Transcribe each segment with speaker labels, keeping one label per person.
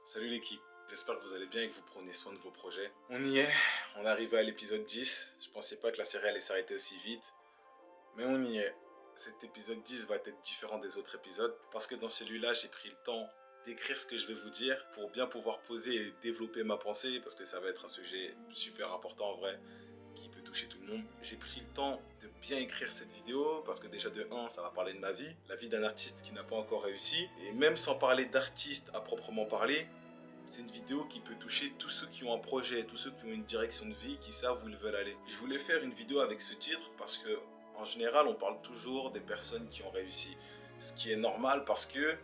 Speaker 1: Salut l'équipe, j'espère que vous allez bien et que vous prenez soin de vos projets. On y est, on est arrivé à l'épisode 10. Je pensais pas que la série allait s'arrêter aussi vite, mais on y est. Cet épisode 10 va être différent des autres épisodes parce que dans celui-là, j'ai pris le temps d'écrire ce que je vais vous dire pour bien pouvoir poser et développer ma pensée parce que ça va être un sujet super important en vrai qui peut toucher tout le monde. J'ai pris le temps de bien écrire cette vidéo parce que déjà de 1, ça va parler de ma vie, la vie d'un artiste qui n'a pas encore réussi. Et même sans parler d'artiste à proprement parler, c'est une vidéo qui peut toucher tous ceux qui ont un projet, tous ceux qui ont une direction de vie, qui savent où ils veulent aller. Je voulais faire une vidéo avec ce titre parce que, en général, on parle toujours des personnes qui ont réussi. Ce qui est normal parce que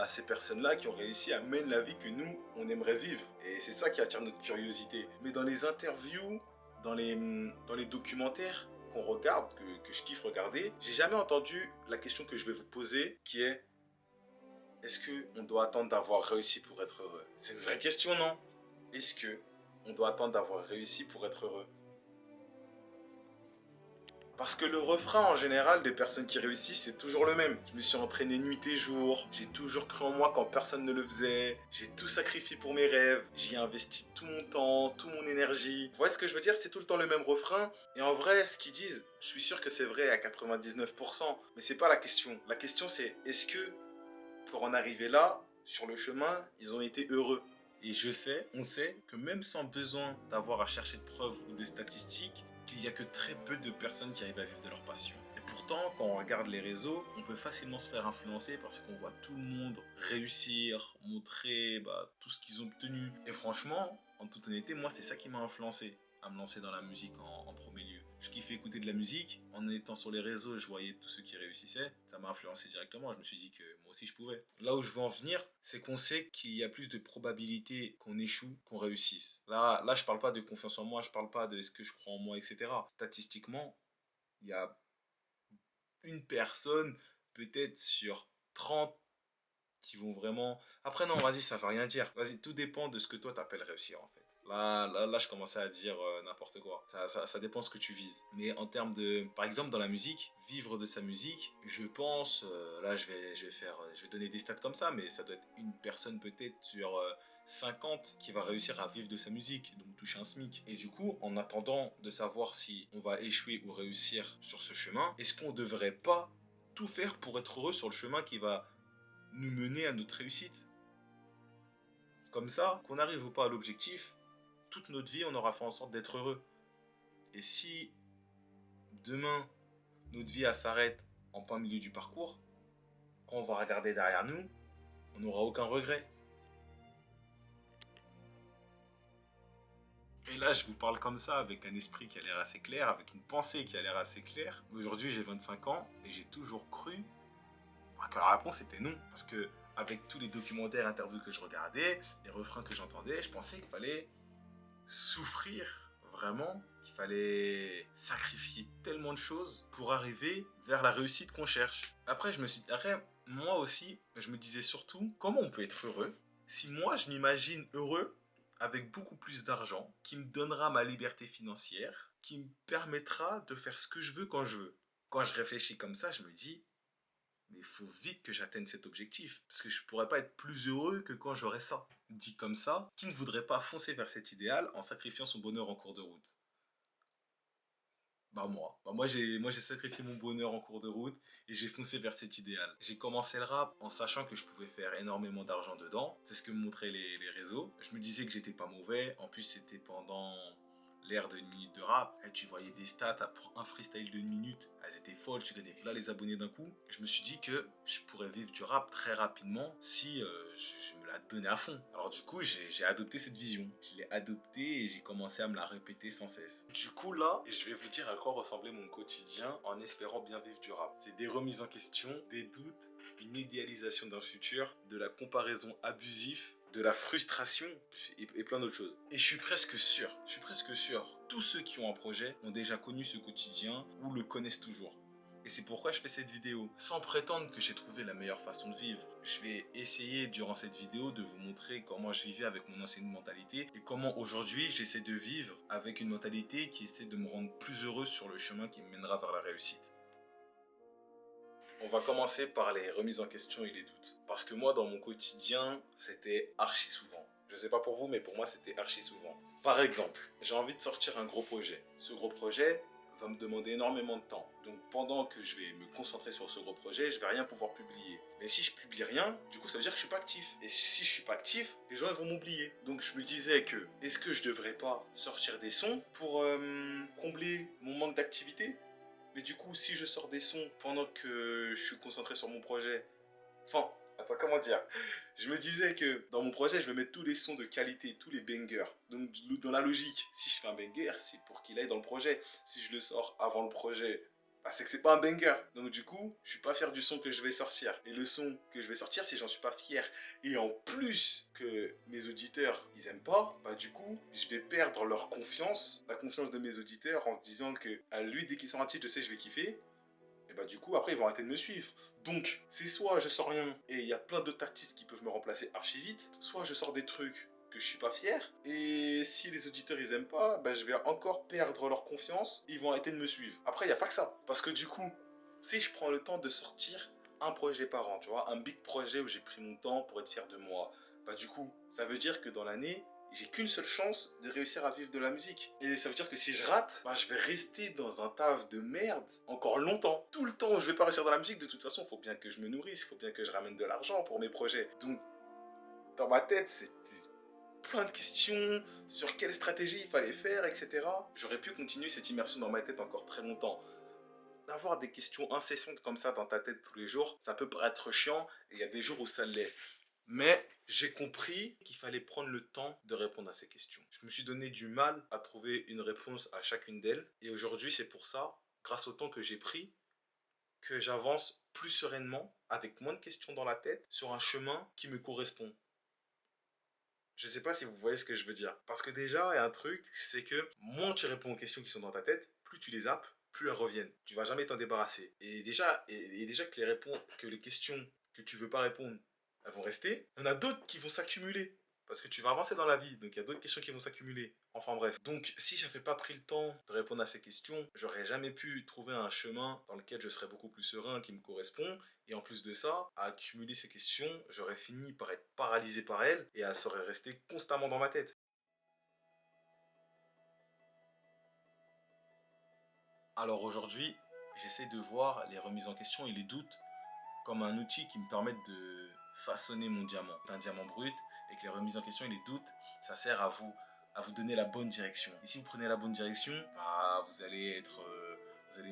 Speaker 1: ces personnes-là qui ont réussi mènent la vie que nous, on aimerait vivre. Et c'est ça qui attire notre curiosité. Mais dans les interviews, dans les documentaires qu'on regarde, que je kiffe regarder, j'ai jamais entendu la question que je vais vous poser qui est: est-ce qu'on doit attendre d'avoir réussi pour être heureux? C'est une vraie question, non? Est-ce que on doit attendre d'avoir réussi pour être heureux? Parce que le refrain en général des personnes qui réussissent, c'est toujours le même. Je me suis entraîné nuit et jour, j'ai toujours cru en moi quand personne ne le faisait, j'ai tout sacrifié pour mes rêves, j'y ai investi tout mon temps, toute mon énergie. Vous voyez ce que je veux dire? C'est tout le temps le même refrain. Et en vrai, ce qu'ils disent, je suis sûr que c'est vrai à 99%, mais c'est pas la question. La question c'est, est-ce que pour en arriver là, sur le chemin, ils ont été heureux? Et on sait que même sans besoin d'avoir à chercher de preuves ou de statistiques, qu'il n'y a que très peu de personnes qui arrivent à vivre de leur passion. Et pourtant, quand on regarde les réseaux, on peut facilement se faire influencer parce qu'on voit tout le monde réussir, montrer tout ce qu'ils ont obtenu. Et franchement, en toute honnêteté, moi, c'est ça qui m'a influencé à me lancer dans la musique en premier lieu. Je kiffais écouter de la musique. En étant sur les réseaux, je voyais tous ceux qui réussissaient. Ça m'a influencé directement. Je me suis dit que moi aussi je pouvais. Là où je veux en venir, c'est qu'on sait qu'il y a plus de probabilités qu'on échoue qu'on réussisse. Là, je parle pas de confiance en moi, je parle pas de est-ce que je crois en moi, etc. Statistiquement, il y a une personne, peut-être sur 30, qui vont vraiment... Après non, vas-y, ça veut rien dire. Vas-y, tout dépend de ce que toi t'appelles réussir en fait. Là, je commençais à dire n'importe quoi. Ça dépend ce que tu vises. Mais en termes de... Par exemple, dans la musique, vivre de sa musique, je pense... là, je vais donner des stats comme ça, mais ça doit être une personne peut-être sur 50 qui va réussir à vivre de sa musique, donc toucher un SMIC. Et du coup, en attendant de savoir si on va échouer ou réussir sur ce chemin, est-ce qu'on devrait pas tout faire pour être heureux sur le chemin qui va nous mener à notre réussite? Comme ça, qu'on arrive ou pas à l'objectif, toute notre vie, on aura fait en sorte d'être heureux. Et si demain, notre vie s'arrête en plein milieu du parcours, quand on va regarder derrière nous, on n'aura aucun regret. Et là, je vous parle comme ça, avec un esprit qui a l'air assez clair, avec une pensée qui a l'air assez claire. Aujourd'hui, j'ai 25 ans et j'ai toujours cru que la réponse était non. Parce que avec tous les documentaires, interviews que je regardais, les refrains que j'entendais, je pensais qu'il fallait souffrir vraiment, qu'il fallait sacrifier tellement de choses pour arriver vers la réussite qu'on cherche. Après, moi aussi, je me disais surtout, comment on peut être heureux si moi, je m'imagine heureux avec beaucoup plus d'argent, qui me donnera ma liberté financière, qui me permettra de faire ce que je veux quand je veux. Quand je réfléchis comme ça, je me dis, mais il faut vite que j'atteigne cet objectif. Parce que je pourrais pas être plus heureux que quand j'aurai ça. Dit comme ça, qui ne voudrait pas foncer vers cet idéal en sacrifiant son bonheur en cours de route? Moi. Moi j'ai sacrifié mon bonheur en cours de route et j'ai foncé vers cet idéal. J'ai commencé le rap en sachant que je pouvais faire énormément d'argent dedans. C'est ce que me montraient les réseaux. Je me disais que j'étais pas mauvais. En plus, c'était pendant l'ère de 1 minute de rap. Et tu voyais des stats pour un freestyle de 1 minute. Elles étaient folles, tu gagnais là les abonnés d'un coup. Je me suis dit que je pourrais vivre du rap très rapidement si je me la donnais à fond. Alors du coup, j'ai adopté cette vision. Je l'ai adoptée et j'ai commencé à me la répéter sans cesse. Du coup là, je vais vous dire à quoi ressemblait mon quotidien en espérant bien vivre du rap. C'est des remises en question, des doutes, une idéalisation d'un futur, de la comparaison abusive, de la frustration et plein d'autres choses. Et je suis presque sûr, tous ceux qui ont un projet ont déjà connu ce quotidien ou le connaissent toujours. Et c'est pourquoi je fais cette vidéo. Sans prétendre que j'ai trouvé la meilleure façon de vivre, je vais essayer durant cette vidéo de vous montrer comment je vivais avec mon ancienne mentalité et comment aujourd'hui j'essaie de vivre avec une mentalité qui essaie de me rendre plus heureux sur le chemin qui me mènera vers la réussite. On va commencer par les remises en question et les doutes. Parce que moi, dans mon quotidien, c'était archi souvent. Je sais pas pour vous, mais pour moi, c'était archi souvent. Par exemple, j'ai envie de sortir un gros projet. Ce gros projet va me demander énormément de temps. Donc pendant que je vais me concentrer sur ce gros projet, je vais rien pouvoir publier. Mais si je publie rien, du coup ça veut dire que je suis pas actif. Et si je suis pas actif, les gens ils vont m'oublier. Donc je me disais que est-ce que je devrais pas sortir des sons pour combler mon manque d'activité? Mais du coup, si je sors des sons pendant que je suis concentré sur mon projet, enfin, attends, comment dire? Je me disais que dans mon projet, je vais mettre tous les sons de qualité, tous les bangers. Donc, dans la logique, si je fais un banger, c'est pour qu'il aille dans le projet. Si je le sors avant le projet, bah, c'est que c'est pas un banger. Donc, du coup, je suis pas fier du son que je vais sortir. Et le son que je vais sortir, si j'en suis pas fier, et en plus que mes auditeurs, ils aiment pas, bah, du coup, je vais perdre leur confiance, la confiance de mes auditeurs en se disant que, à lui, dès qu'il sort un titre, je sais que je vais kiffer. Et bah du coup après ils vont arrêter de me suivre. Donc c'est soit je sors rien et il y a plein d'autres artistes qui peuvent me remplacer archi vite, soit je sors des trucs que je suis pas fier et si les auditeurs ils aiment pas, bah je vais encore perdre leur confiance et ils vont arrêter de me suivre. Après il y a pas que ça parce que du coup si je prends le temps de sortir un projet par an, tu vois, un big projet où j'ai pris mon temps pour être fier de moi, bah du coup ça veut dire que dans l'année j'ai qu'une seule chance de réussir à vivre de la musique. Et ça veut dire que si je rate, bah, je vais rester dans un taf de merde encore longtemps. Tout le temps où je vais pas réussir dans la musique, de toute façon, il faut bien que je me nourrisse, il faut bien que je ramène de l'argent pour mes projets. Donc, dans ma tête, c'était plein de questions sur quelle stratégie il fallait faire, etc. J'aurais pu continuer cette immersion dans ma tête encore très longtemps. D'avoir des questions incessantes comme ça dans ta tête tous les jours, ça peut paraître chiant et il y a des jours où ça l'est. Mais j'ai compris qu'il fallait prendre le temps de répondre à ces questions. Je me suis donné du mal à trouver une réponse à chacune d'elles. Et aujourd'hui, c'est pour ça, grâce au temps que j'ai pris, que j'avance plus sereinement, avec moins de questions dans la tête, sur un chemin qui me correspond. Je ne sais pas si vous voyez ce que je veux dire. Parce que déjà, il y a un truc, c'est que moins tu réponds aux questions qui sont dans ta tête, plus tu les zappes, plus elles reviennent. Tu vas jamais t'en débarrasser. Et déjà que les questions que tu veux pas répondre, elles vont rester. Il y en a d'autres qui vont s'accumuler. Parce que tu vas avancer dans la vie. Donc il y a d'autres questions qui vont s'accumuler. Enfin bref. Donc si j'avais pas pris le temps de répondre à ces questions, j'aurais jamais pu trouver un chemin dans lequel je serais beaucoup plus serein, qui me correspond. Et en plus de ça, à accumuler ces questions, j'aurais fini par être paralysé par elles et elles seraient restées constamment dans ma tête. Alors aujourd'hui, j'essaie de voir les remises en question et les doutes comme un outil qui me permet de façonner mon diamant. Un diamant brut et que les remises en question et les doutes, ça sert à vous donner la bonne direction. Et si vous prenez la bonne direction, bah, vous allez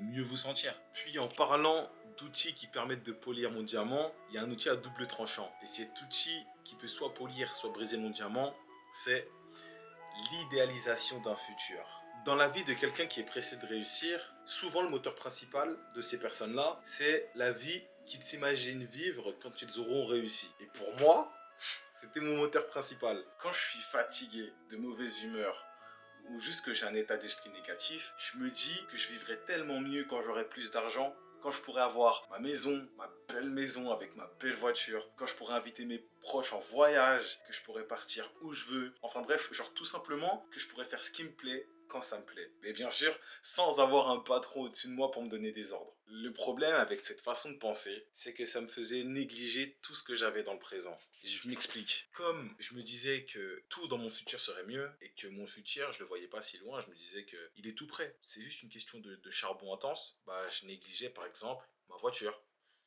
Speaker 1: mieux vous sentir. Puis en parlant d'outils qui permettent de polir mon diamant, il y a un outil à double tranchant. Et cet outil qui peut soit polir, soit briser mon diamant, c'est l'idéalisation d'un futur. Dans la vie de quelqu'un qui est pressé de réussir, souvent le moteur principal de ces personnes-là, c'est la vie qu'ils s'imaginent vivre quand ils auront réussi. Et pour moi, c'était mon moteur principal. Quand je suis fatigué, de mauvaise humeur, ou juste que j'ai un état d'esprit négatif, je me dis que je vivrai tellement mieux quand j'aurai plus d'argent, quand je pourrai avoir ma maison, ma belle maison avec ma belle voiture, quand je pourrai inviter mes proches en voyage, que je pourrai partir où je veux. Enfin bref, genre tout simplement que je pourrais faire ce qui me plaît quand ça me plaît. Mais bien sûr, sans avoir un patron au-dessus de moi pour me donner des ordres. Le problème avec cette façon de penser, c'est que ça me faisait négliger tout ce que j'avais dans le présent. Et je m'explique. Comme je me disais que tout dans mon futur serait mieux et que mon futur, je le voyais pas si loin, je me disais que il est tout prêt. C'est juste une question de charbon intense. Bah, je négligeais par exemple ma voiture.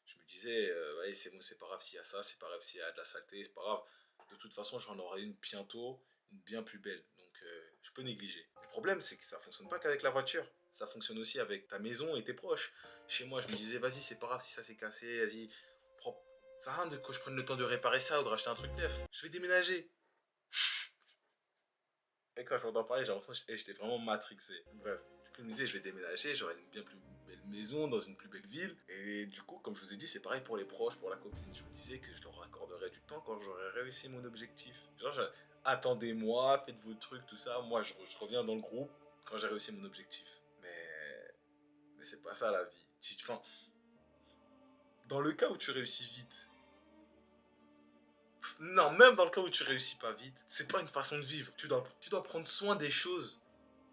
Speaker 1: Je me disais, ouais, c'est bon, c'est pas grave s'il y a ça, c'est pas grave s'il y a de la saleté, c'est pas grave. De toute façon, j'en aurai une bientôt, une bien plus belle. Donc, je peux négliger. Le problème, c'est que ça fonctionne pas qu'avec la voiture. Ça fonctionne aussi avec ta maison et tes proches. Chez moi, je me disais, vas-y, c'est pas grave si ça s'est cassé, vas-y, prends. Ça sert à rien que je prenne le temps de réparer ça ou de racheter un truc neuf. Je vais déménager. Et quand je m'entends parler, j'ai l'impression que j'étais vraiment matrixé. Bref, du coup, je me disais, je vais déménager, j'aurai une bien plus belle maison dans une plus belle ville. Et du coup, comme je vous ai dit, c'est pareil pour les proches, pour la copine. Je me disais que je leur accorderais du temps quand j'aurais réussi mon objectif. Genre, attendez-moi, faites vos trucs, tout ça. Moi, je reviens dans le groupe quand j'ai réussi mon objectif. Mais c'est pas ça la vie. Enfin, dans le cas où tu réussis vite, non, même dans le cas où tu réussis pas vite, c'est pas une façon de vivre. Tu dois prendre soin des choses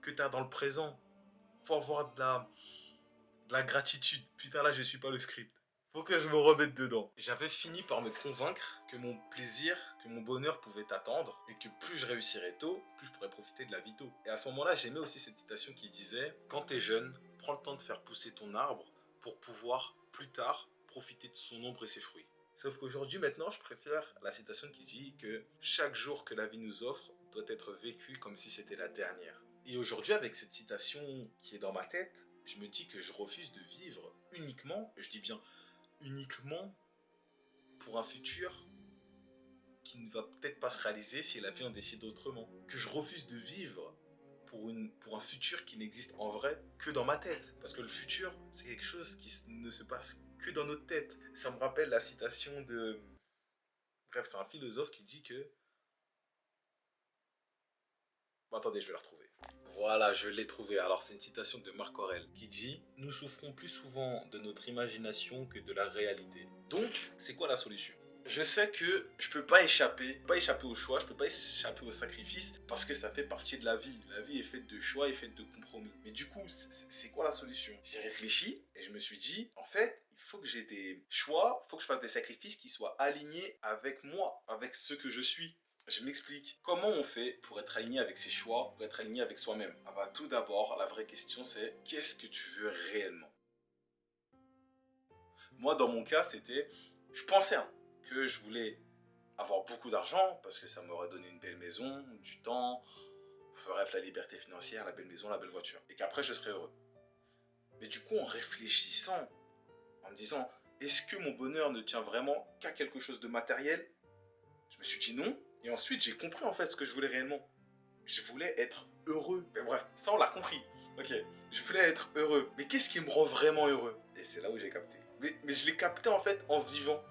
Speaker 1: que tu as dans le présent. Faut avoir de la gratitude. Putain, là, je suis pas le script. Faut que je me remette dedans. J'avais fini par me convaincre que mon plaisir, que mon bonheur pouvait attendre et que plus je réussirais tôt, plus je pourrais profiter de la vie tôt. Et à ce moment-là, j'aimais aussi cette citation qui disait: quand t'es jeune, prends le temps de faire pousser ton arbre pour pouvoir plus tard profiter de son ombre et ses fruits. Sauf qu'aujourd'hui, maintenant, je préfère la citation qui dit que chaque jour que la vie nous offre doit être vécu comme si c'était la dernière. Et aujourd'hui, avec cette citation qui est dans ma tête, je me dis que je refuse de vivre uniquement, je dis bien uniquement, pour un futur qui ne va peut-être pas se réaliser si la vie en décide autrement. Que je refuse de vivre pour un futur qui n'existe en vrai que dans ma tête. Parce que le futur, c'est quelque chose qui ne se passe que dans notre tête. Ça me rappelle la citation de... Bref, c'est un philosophe qui dit que... Bon, attendez, je vais la retrouver. Voilà, je l'ai trouvé. Alors, c'est une citation de Marc Aurèle qui dit: nous souffrons plus souvent de notre imagination que de la réalité. Donc, c'est quoi la solution? Je sais que je peux pas échapper au choix, je peux pas échapper au sacrifice parce que ça fait partie de la vie. La vie est faite de choix, est faite de compromis. Mais du coup, c'est quoi la solution? J'ai réfléchi et je me suis dit, en fait, il faut que j'ai des choix, il faut que je fasse des sacrifices qui soient alignés avec moi, avec ce que je suis. Je m'explique. Comment on fait pour être aligné avec ses choix, pour être aligné avec soi-même? Ah bah tout d'abord, la vraie question c'est: qu'est-ce que tu veux réellement? Moi dans mon cas c'était, je pensais que je voulais avoir beaucoup d'argent parce que ça m'aurait donné une belle maison, du temps, bref la liberté financière, la belle maison, la belle voiture. Et qu'après je serais heureux. Mais du coup en réfléchissant, en me disant: est-ce que mon bonheur ne tient vraiment qu'à quelque chose de matériel? Je me suis dit non. Et ensuite j'ai compris en fait ce que je voulais réellement. Je voulais être heureux. Mais bref, ça on l'a compris. Ok, je voulais être heureux. Mais qu'est-ce qui me rend vraiment heureux? Et c'est là où j'ai capté. Mais je l'ai capté en fait en vivant.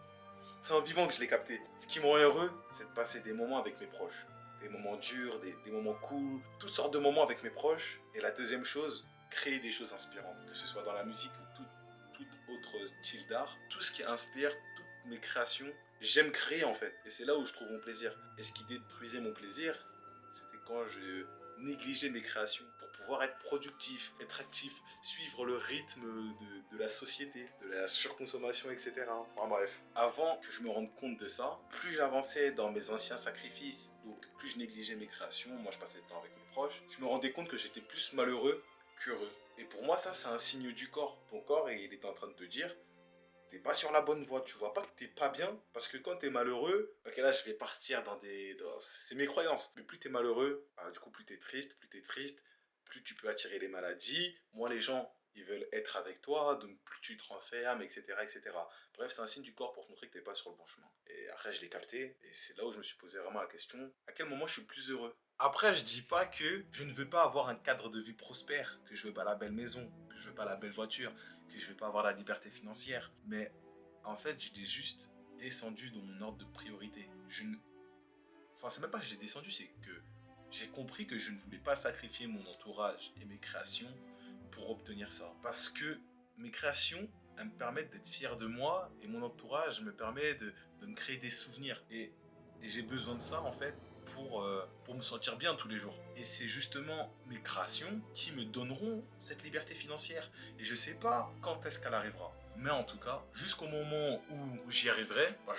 Speaker 1: C'est en vivant que je l'ai capté. Ce qui me rend heureux, c'est de passer des moments avec mes proches. Des moments durs, des moments cool, toutes sortes de moments avec mes proches. Et la deuxième chose, créer des choses inspirantes. Que ce soit dans la musique ou tout autre style d'art. Tout ce qui inspire, toutes mes créations, j'aime créer en fait. Et c'est là où je trouve mon plaisir. Et ce qui détruisait mon plaisir, c'était quand je négligeais mes créations pour pouvoir être productif, être actif, suivre le rythme de la société, de la surconsommation, etc. Enfin bref. Avant que je me rende compte de ça, plus j'avançais dans mes anciens sacrifices, donc plus je négligeais mes créations, moi je passais le temps avec mes proches, je me rendais compte que j'étais plus malheureux qu'heureux. Et pour moi, ça, c'est un signe du corps. Ton corps, il est en train de te dire: t'es pas sur la bonne voie, tu vois pas que t'es pas bien, parce que quand t'es malheureux, ok là je vais partir dans c'est mes croyances, mais plus t'es malheureux, bah, du coup plus t'es triste, plus tu peux attirer les maladies, moins les gens ils veulent être avec toi, donc plus tu te renfermes, etc. etc. Bref, c'est un signe du corps pour te montrer que t'es pas sur le bon chemin. Et après je l'ai capté, et c'est là où je me suis posé vraiment la question: à quel moment je suis le plus heureux? Après, je dis pas que je ne veux pas avoir un cadre de vie prospère, que je veux pas la belle maison, que je veux pas la belle voiture, que je vais pas avoir la liberté financière. Mais en fait, j'ai juste descendu dans mon ordre de priorité. Enfin, c'est même pas que j'ai descendu, c'est que j'ai compris que je ne voulais pas sacrifier mon entourage et mes créations pour obtenir ça. Parce que mes créations, elles me permettent d'être fier de moi et mon entourage me permet de me créer des souvenirs. Et j'ai besoin de ça, en fait, pour me sentir bien tous les jours. Et c'est justement mes créations qui me donneront cette liberté financière. Et je sais pas quand est-ce qu'elle arrivera. Mais en tout cas, jusqu'au moment où j'y arriverai, bah,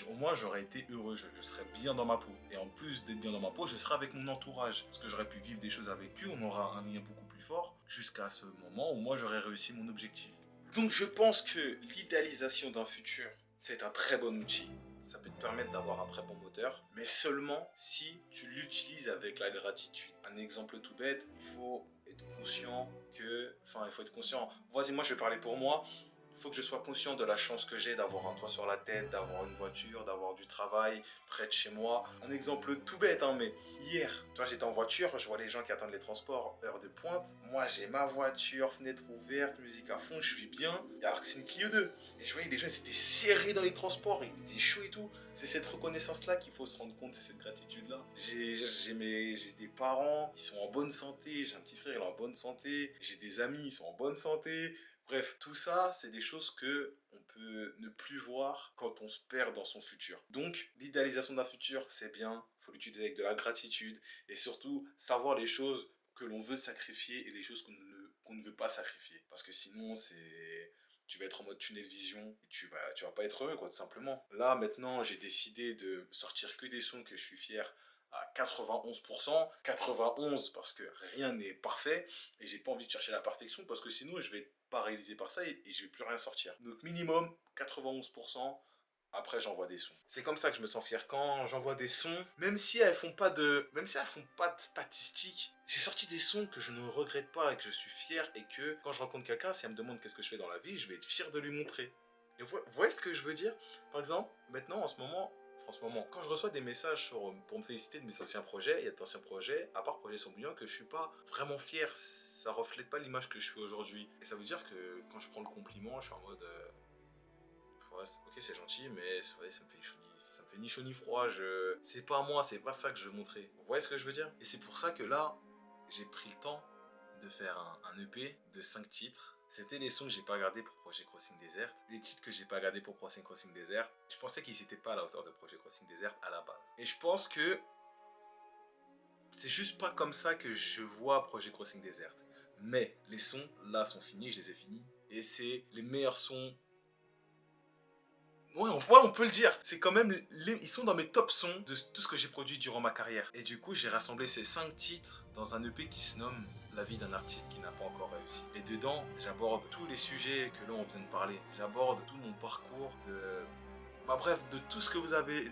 Speaker 1: au moins j'aurais été heureux, je serais bien dans ma peau. Et en plus d'être bien dans ma peau, je serai avec mon entourage. Parce que j'aurais pu vivre des choses avec eux, on aura un lien beaucoup plus fort, jusqu'à ce moment où moi j'aurais réussi mon objectif. Donc je pense que l'idéalisation d'un futur, c'est un très bon outil. Ça peut te permettre d'avoir un très bon moteur, mais seulement si tu l'utilises avec la gratitude. Un exemple tout bête, il faut être conscient que... Enfin, il faut être conscient... Vas-y, moi je vais parler pour moi. Il faut que je sois conscient de la chance que j'ai d'avoir un toit sur la tête, d'avoir une voiture, d'avoir du travail près de chez moi. Un exemple tout bête, hein, mais hier, tu vois, j'étais en voiture, je vois les gens qui attendent les transports, heure de pointe. Moi, j'ai ma voiture, fenêtre ouverte, musique à fond, je suis bien. Alors que c'est une Clio 2. Et je voyais les gens, ils étaient serrés dans les transports, il faisait chaud et tout. C'est cette reconnaissance-là qu'il faut se rendre compte, c'est cette gratitude-là. J'ai des parents, ils sont en bonne santé, j'ai un petit frère, il est en bonne santé, j'ai des amis, ils sont en bonne santé. Bref, tout ça, c'est des choses que on peut ne plus voir quand on se perd dans son futur. Donc, l'idéalisation d'un futur, c'est bien, il faut l'utiliser avec de la gratitude et surtout savoir les choses que l'on veut sacrifier et les choses qu'on ne veut pas sacrifier. Parce que sinon, tu vas être en mode tunnel vision et tu vas pas être heureux, quoi, tout simplement. Là, maintenant, j'ai décidé de sortir que des sons que je suis fier à 91%. 91 parce que rien n'est parfait et j'ai pas envie de chercher la perfection parce que sinon je vais être paralysé par ça et je vais plus rien sortir. Donc minimum 91%. Après, j'envoie des sons. C'est comme ça que je me sens fier quand j'envoie des sons, même si elles font pas de statistiques. J'ai sorti des sons que je ne regrette pas et que je suis fier et que quand je rencontre quelqu'un, si elle me demande qu'est-ce que je fais dans la vie, je vais être fier de lui montrer. Et vous voyez ce que je veux dire? Par exemple, maintenant, en ce moment, quand je reçois des messages pour me féliciter de mes anciens projets, il y a d'anciens projets, à part Projet Sambouillant, que je suis pas vraiment fier. Ça reflète pas l'image que je suis aujourd'hui. Et ça veut dire que quand je prends le compliment, je suis en mode. Ouais, ok, c'est gentil, mais ouais, ça me fait ni chaud ni froid. C'est pas moi, c'est pas ça que je veux montrer. Vous voyez ce que je veux dire? Et c'est pour ça que là, j'ai pris le temps de faire un EP de 5 titres. C'était les sons que j'ai pas gardés pour Projet Crossing Desert. Les titres que j'ai pas gardés pour Projet Crossing Desert, je pensais qu'ils étaient pas à la hauteur de Projet Crossing Desert à la base. Et je pense que c'est juste pas comme ça que je vois Projet Crossing Desert. Mais les sons, là, sont finis, je les ai finis. Et c'est les meilleurs sons. Ouais, on peut le dire. C'est quand même. Ils sont dans mes top sons de tout ce que j'ai produit durant ma carrière. Et du coup, j'ai rassemblé ces 5 titres dans un EP qui se nomme La vie d'un artiste qui n'a pas encore réussi. Et dedans, j'aborde tous les sujets que l'on vient de parler. J'aborde tout mon parcours bref, de tout ce que vous avez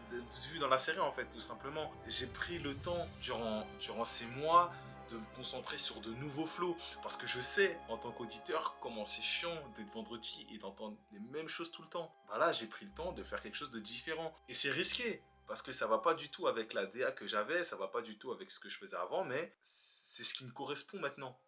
Speaker 1: vu dans la série, en fait, tout simplement. J'ai pris le temps, durant ces mois, de me concentrer sur de nouveaux flows. Parce que je sais, en tant qu'auditeur, comment c'est chiant d'être vendredi et d'entendre les mêmes choses tout le temps. Bah là, j'ai pris le temps de faire quelque chose de différent. Et c'est risqué. Parce que ça va pas du tout avec la DA que j'avais, ça va pas du tout avec ce que je faisais avant, mais c'est ce qui me correspond maintenant.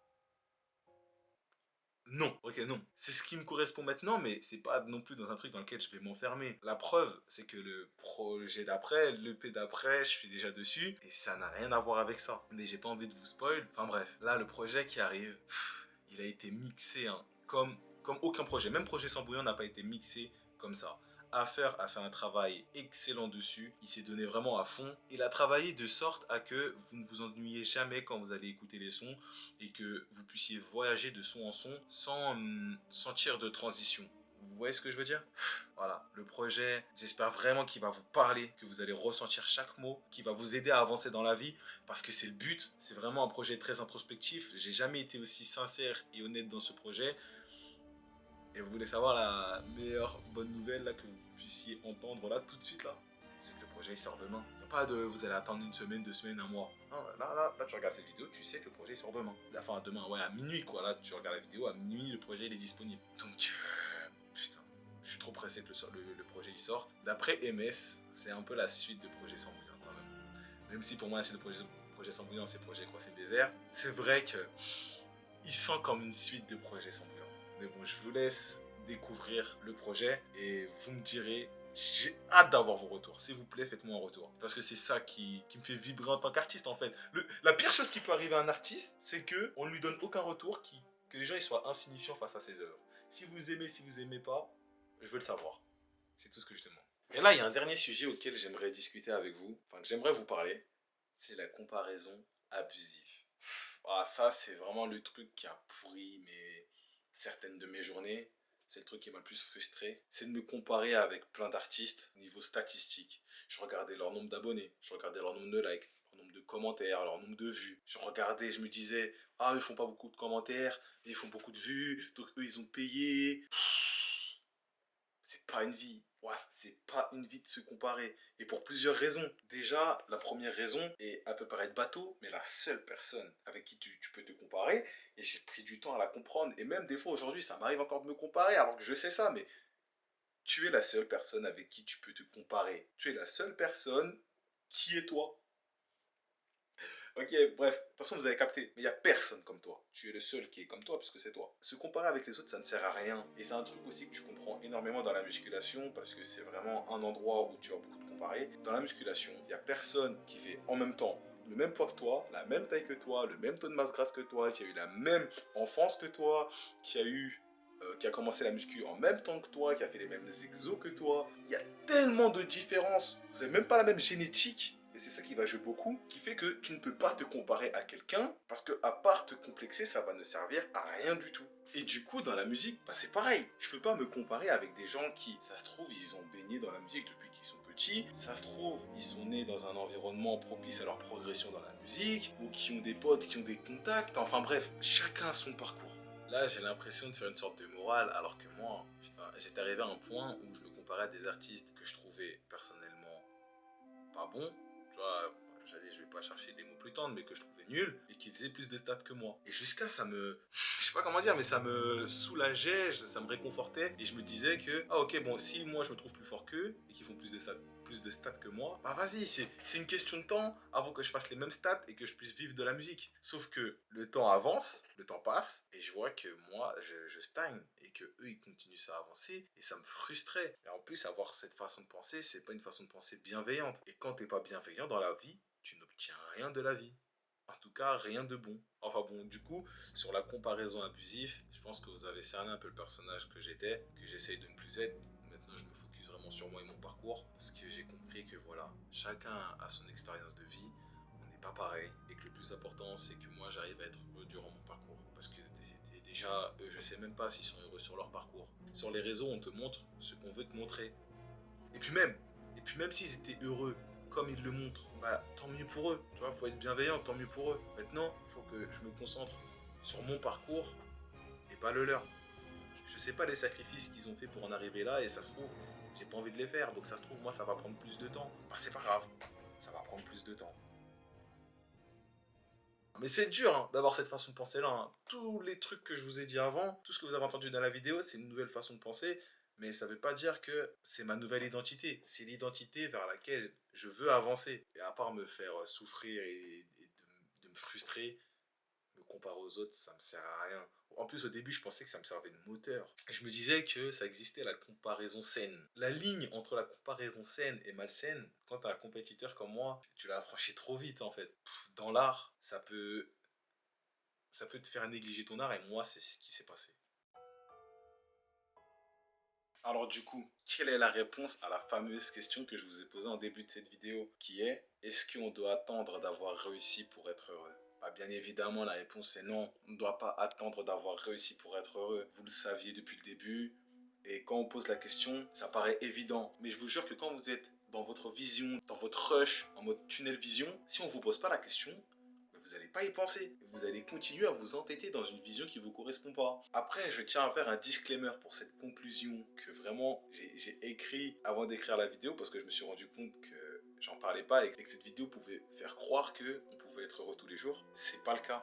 Speaker 1: Non, ok, non. C'est ce qui me correspond maintenant, mais c'est pas non plus dans un truc dans lequel je vais m'enfermer. La preuve, c'est que le projet d'après, l'EP d'après, je suis déjà dessus, et ça n'a rien à voir avec ça. Mais j'ai pas envie de vous spoil. Enfin bref, là, le projet qui arrive, il a été mixé, hein, comme aucun projet. Même Projet Sans Bouillon n'a pas été mixé comme ça. Affaire a fait un travail excellent dessus. Il s'est donné vraiment à fond. Il a travaillé de sorte à que vous ne vous ennuyez jamais quand vous allez écouter les sons et que vous puissiez voyager de son en son sans sentir de transition. Vous voyez ce que je veux dire? Voilà, le projet, j'espère vraiment qu'il va vous parler, que vous allez ressentir chaque mot, qu'il va vous aider à avancer dans la vie, parce que c'est le but. C'est vraiment un projet très introspectif. J'ai jamais été aussi sincère et honnête dans ce projet. Et vous voulez savoir la meilleure bonne nouvelle là, que vous puissiez entendre là tout de suite là? C'est que le projet il sort demain. Il n'y a pas de vous allez attendre une semaine, 2 semaines, un mois. Non, là, tu regardes cette vidéo, tu sais que le projet il sort demain. Enfin, demain, ouais, à minuit quoi. Là, tu regardes la vidéo, à minuit, le projet il est disponible. Donc, putain, je suis trop pressé que le projet il sorte. D'après MS, c'est un peu la suite de Projet Sans Bouillon quand même. Même si pour moi, c'est le projet Sans Bouillon, c'est Projet Crossing Désert. C'est vrai que il sent comme une suite de Projet Sans Bouillon. Mais bon, je vous laisse découvrir le projet et vous me direz. J'ai hâte d'avoir vos retours. S'il vous plaît, faites-moi un retour. Parce que c'est ça qui me fait vibrer en tant qu'artiste, en fait. La pire chose qui peut arriver à un artiste, c'est qu'on ne lui donne aucun retour, que les gens ils soient insignifiants face à ses œuvres. Si vous aimez pas, je veux le savoir. C'est tout ce que je demande. Et là, il y a un dernier sujet auquel j'aimerais discuter avec vous, enfin que j'aimerais vous parler. C'est la comparaison abusive. Ah, ça, c'est vraiment le truc qui a pourri certaines de mes journées. C'est le truc qui m'a le plus frustré. C'est de me comparer avec plein d'artistes au niveau statistique. Je regardais leur nombre d'abonnés, je regardais leur nombre de likes, leur nombre de commentaires, leur nombre de vues. Je regardais, je me disais, ah, ils font pas beaucoup de commentaires, mais ils font beaucoup de vues, donc eux, ils ont payé. C'est pas une vie. Ouais, c'est pas une vie de se comparer. Et pour plusieurs raisons. Déjà, la première raison, et elle peut paraître bateau, mais la seule personne avec qui tu peux te comparer, et j'ai pris du temps à la comprendre, et même des fois aujourd'hui, ça m'arrive encore de me comparer, alors que je sais ça, mais tu es la seule personne avec qui tu peux te comparer. Tu es la seule personne qui est toi. Ok, bref, de toute façon, vous avez capté. Mais il n'y a personne comme toi. Tu es le seul qui est comme toi, puisque c'est toi. Se comparer avec les autres, ça ne sert à rien. Et c'est un truc aussi que tu comprends énormément dans la musculation, parce que c'est vraiment un endroit où tu as beaucoup de comparer. Dans la musculation, il n'y a personne qui fait en même temps le même poids que toi, la même taille que toi, le même taux de masse grasse que toi, qui a eu la même enfance que toi, qui a commencé la muscu en même temps que toi, qui a fait les mêmes exos que toi. Il y a tellement de différences. Vous n'avez même pas la même génétique. et c'est ça qui va jouer beaucoup, qui fait que tu ne peux pas te comparer à quelqu'un, parce que à part te complexer, ça va ne servir à rien du tout. Et du coup, dans la musique, bah c'est pareil. Je peux pas me comparer avec des gens qui, ça se trouve, ils ont baigné dans la musique depuis qu'ils sont petits. Ça se trouve, ils sont nés dans un environnement propice à leur progression dans la musique, ou qui ont des potes, qui ont des contacts. Enfin bref, chacun a son parcours. Là, j'ai l'impression de faire une sorte de morale, alors que moi, putain, j'étais arrivé à un point où je me comparais à des artistes que je trouvais personnellement pas bons. Tu vois, j'allais, je vais pas chercher des mots plus tendres, mais que je trouvais nuls et qui faisaient plus de stats que moi. Et jusqu'à ça me, je sais pas comment dire, mais ça me soulageait, ça me réconfortait et je me disais que, ah ok, bon, si moi je me trouve plus fort qu'eux et qu'ils font plus de stats que moi, bah vas-y, c'est une question de temps avant que je fasse les mêmes stats et que je puisse vivre de la musique. Sauf que le temps avance, le temps passe et je vois que moi je stagne et que eux ils continuent à avancer et ça me frustrait. Et en plus, avoir cette façon de penser, c'est pas une façon de penser bienveillante. Et quand t'es pas bienveillant dans la vie, tu n'obtiens rien de la vie. En tout cas, rien de bon. Enfin bon, du coup, sur la comparaison abusive, je pense que vous avez cerné un peu le personnage que j'étais, que j'essaye de ne plus être. Maintenant, je me focus vraiment sur moi et mon parcours, parce que j'ai compris que voilà, chacun a son expérience de vie, on n'est pas pareil, et que le plus important, c'est que moi, j'arrive à être heureux durant mon parcours. Parce que déjà, je sais même pas s'ils sont heureux sur leur parcours. Sur les réseaux, on te montre ce qu'on veut te montrer. Et puis même, s'ils étaient heureux comme ils le montrent, bah tant mieux pour eux. Tu vois, faut être bienveillant, tant mieux pour eux. Maintenant, il faut que je me concentre sur mon parcours et pas le leur. Je sais pas les sacrifices qu'ils ont fait pour en arriver là et ça se trouve, j'ai pas envie de les faire. Donc ça se trouve, moi, ça va prendre plus de temps. Bah c'est pas grave, ça va prendre plus de temps. Mais c'est dur hein, d'avoir cette façon de penser là. Hein. Tous les trucs que je vous ai dit avant, tout ce que vous avez entendu dans la vidéo, c'est une nouvelle façon de penser. Mais ça veut pas dire que c'est ma nouvelle identité. C'est l'identité vers laquelle je veux avancer. Et à part me faire souffrir et de me frustrer, me comparer aux autres, ça me sert à rien. En plus, au début, je pensais que ça me servait de moteur. Et je me disais que ça existait la comparaison saine. La ligne entre la comparaison saine et malsaine, quand t'as un compétiteur comme moi, tu l'as franchi trop vite en fait. Dans l'art, ça peut te faire négliger ton art et moi, c'est ce qui s'est passé. Alors du coup, quelle est la réponse à la fameuse question que je vous ai posée en début de cette vidéo, qui est, est-ce qu'on doit attendre d'avoir réussi pour être heureux? Bah, bien évidemment, la réponse est non. On ne doit pas attendre d'avoir réussi pour être heureux. Vous le saviez depuis le début. Et quand on pose la question, ça paraît évident. Mais je vous jure que quand vous êtes dans votre vision, dans votre rush, en mode tunnel vision, si on ne vous pose pas la question, vous n'allez pas y penser. Vous allez continuer à vous entêter dans une vision qui ne vous correspond pas. Après, je tiens à faire un disclaimer pour cette conclusion que vraiment j'ai écrit avant d'écrire la vidéo parce que je me suis rendu compte que j'en parlais pas et que cette vidéo pouvait faire croire que on pouvait être heureux tous les jours. C'est pas le cas.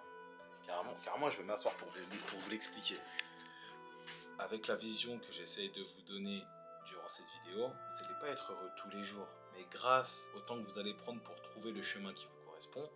Speaker 1: Carrément, je vais m'asseoir pour vous l'expliquer. Avec la vision que j'essaye de vous donner durant cette vidéo, vous n'allez pas être heureux tous les jours. Mais grâce au temps que vous allez prendre pour trouver le chemin qui vous correspond,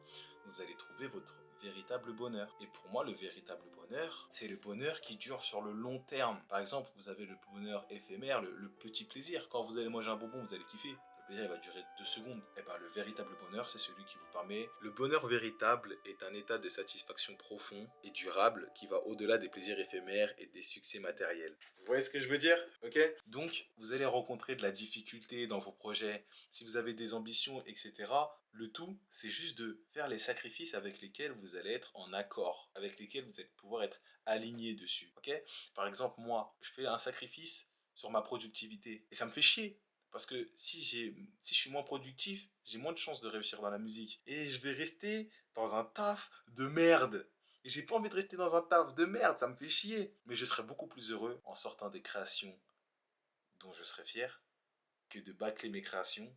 Speaker 1: vous allez trouver votre véritable bonheur. Et pour moi, le véritable bonheur, c'est le bonheur qui dure sur le long terme. Par exemple, vous avez le bonheur éphémère, le petit plaisir. Quand vous allez manger un bonbon, vous allez kiffer. Le plaisir, il va durer 2 secondes. Et bien, le véritable bonheur, c'est celui qui vous permet... Le bonheur véritable est un état de satisfaction profond et durable qui va au-delà des plaisirs éphémères et des succès matériels. Vous voyez ce que je veux dire? Ok? Donc, vous allez rencontrer de la difficulté dans vos projets. Si vous avez des ambitions, etc., le tout, c'est juste de faire les sacrifices avec lesquels vous allez être en accord, avec lesquels vous allez pouvoir être aligné dessus. Ok? Par exemple, moi, je fais un sacrifice sur ma productivité et ça me fait chier. Parce que si je suis moins productif, j'ai moins de chances de réussir dans la musique. Et je vais rester dans un taf de merde. Et j'ai pas envie de rester dans un taf de merde, ça me fait chier. Mais je serais beaucoup plus heureux en sortant des créations dont je serais fier que de bâcler mes créations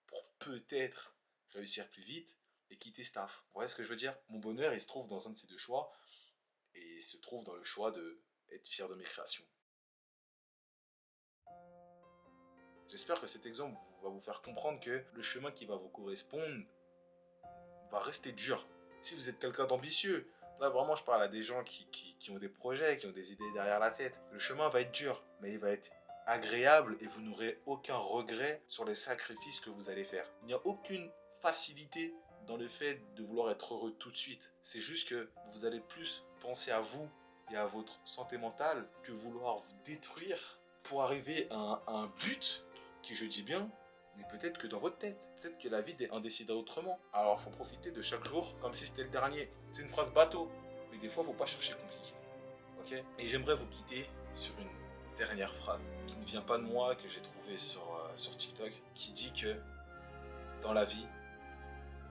Speaker 1: pour peut-être réussir plus vite et quitter staff. Vous voyez ce que je veux dire? Mon bonheur, il se trouve dans un de ces deux choix et il se trouve dans le choix de être fier de mes créations. J'espère que cet exemple va vous faire comprendre que le chemin qui va vous correspondre va rester dur. Si vous êtes quelqu'un d'ambitieux, là vraiment je parle à des gens qui ont des projets, qui ont des idées derrière la tête. Le chemin va être dur, mais il va être agréable et vous n'aurez aucun regret sur les sacrifices que vous allez faire. Il n'y a aucune facilité dans le fait de vouloir être heureux tout de suite. C'est juste que vous allez plus penser à vous et à votre santé mentale que vouloir vous détruire pour arriver à un but qui, je dis bien, Mais peut-être que dans votre tête, peut-être que la vie en décidera autrement. Alors faut profiter de chaque jour comme si c'était le dernier. C'est une phrase bateau, mais des fois faut pas chercher compliqué. Ok? Et j'aimerais vous quitter sur une dernière phrase qui ne vient pas de moi, que j'ai trouvée sur TikTok, qui dit que dans la vie,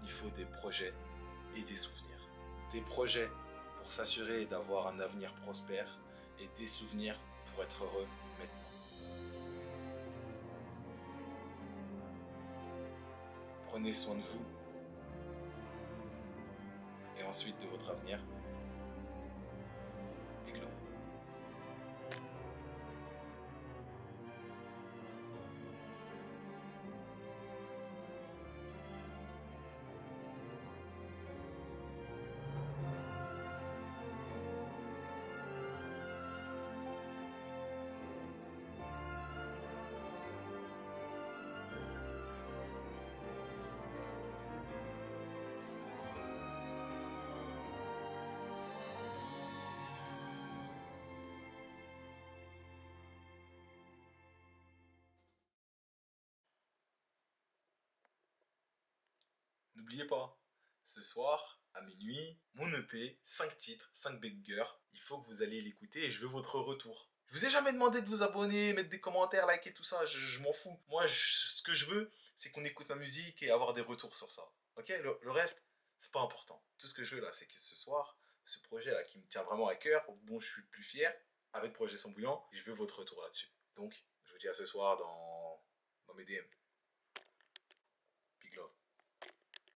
Speaker 1: il faut des projets et des souvenirs. Des projets pour s'assurer d'avoir un avenir prospère et des souvenirs pour être heureux maintenant. Prenez soin de vous et ensuite de votre avenir. Big love. N'oubliez pas, ce soir, à minuit, mon EP, 5 titres, 5 bangers, il faut que vous alliez l'écouter et je veux votre retour. Je vous ai jamais demandé de vous abonner, mettre des commentaires, liker tout ça, je m'en fous. Moi, ce que je veux, c'est qu'on écoute ma musique et avoir des retours sur ça. Ok? Le reste, c'est pas important. Tout ce que je veux là, c'est que ce soir, ce projet là qui me tient vraiment à cœur, dont je suis le plus fier, avec Projet Sans Bouillant, je veux votre retour là-dessus. Donc, je vous dis à ce soir dans mes DM.